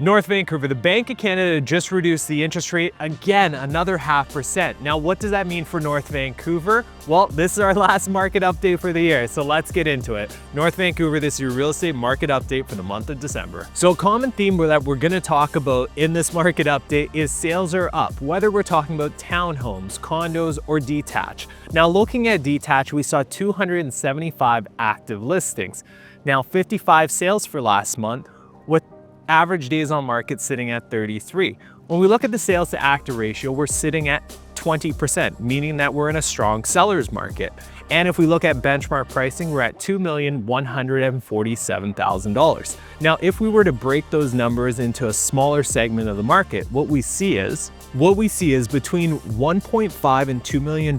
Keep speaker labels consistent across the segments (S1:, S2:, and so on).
S1: North Vancouver, the Bank of Canada just reduced the interest rate again, another 0.5%. Now, what does that mean for North Vancouver? Well, this is our last market update for the year, so let's get into it. North Vancouver, this is your real estate market update for the month of December. So a common theme that we're gonna talk about in this market update is sales are up, whether we're talking about townhomes, condos, or detached. Now, looking at detached, we saw 275 active listings. Now, 55 sales for last month, with average days on market sitting at 33. When we look at the sales to active ratio, we're sitting at 20%, meaning that we're in a strong seller's market. And if we look at benchmark pricing, we're at $2,147,000. Now, if we were to break those numbers into a smaller segment of the market, what we see is between $1.5 and $2 million,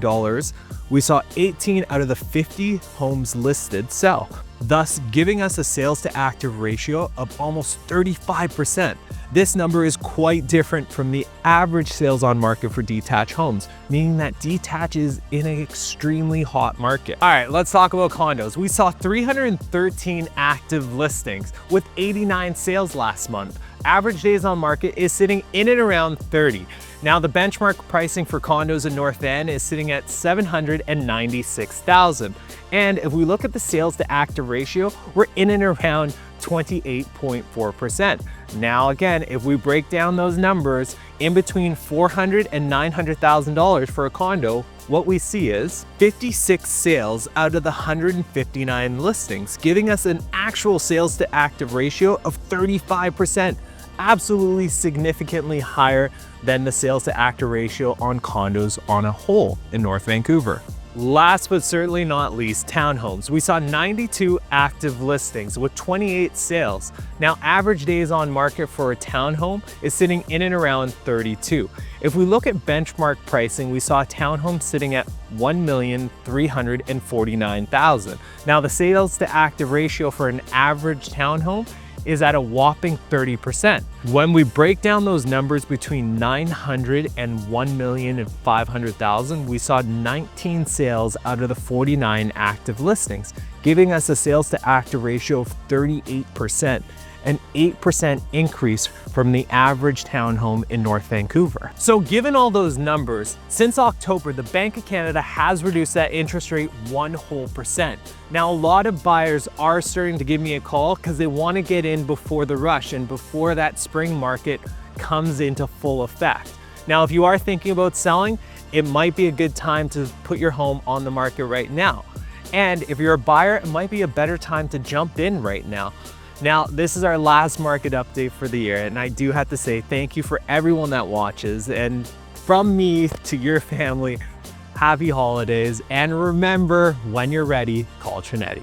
S1: we saw 18 out of the 50 homes listed sell, thus giving us a sales to active ratio of almost 35%. This number is quite different from the average sales on market for detached homes, meaning that detached is in an extremely hot market. All right, let's talk about condos. We saw 313 active listings with 89 sales last month. Average days on market is sitting in and around 30. Now, the benchmark pricing for condos in North Van is sitting at $796,000. And if we look at the sales to active ratio, we're in and around 28.4%. Now, again, if we break down those numbers, in between $400,000 and $900,000 for a condo, what we see is 56 sales out of the 159 listings, giving us an actual sales to active ratio of 35%. Absolutely significantly higher than the sales to active ratio on condos on a whole in North Vancouver. Last but certainly not least, townhomes. We saw 92 active listings with 28 sales. Now, average days on market for a townhome is sitting in and around 32. If we look at benchmark pricing, we saw a townhome sitting at $1,349,000. Now, the sales to active ratio for an average townhome is at a whopping 30%. When we break down those numbers between 900 and 1,500,000, we saw 19 sales out of the 49 active listings, giving us a sales to active ratio of 38%, an 8% increase from the average townhome in North Vancouver. So given all those numbers, since October, the Bank of Canada has reduced that interest rate 1%. Now, a lot of buyers are starting to give me a call because they want to get in before the rush and before that spring market comes into full effect. Now, if you are thinking about selling, it might be a good time to put your home on the market right now. And if you're a buyer, it might be a better time to jump in right now. Now, this is our last market update for the year, and I do have to say thank you for everyone that watches, and from me to your family, happy holidays, and remember, when you're ready, call Trinetti.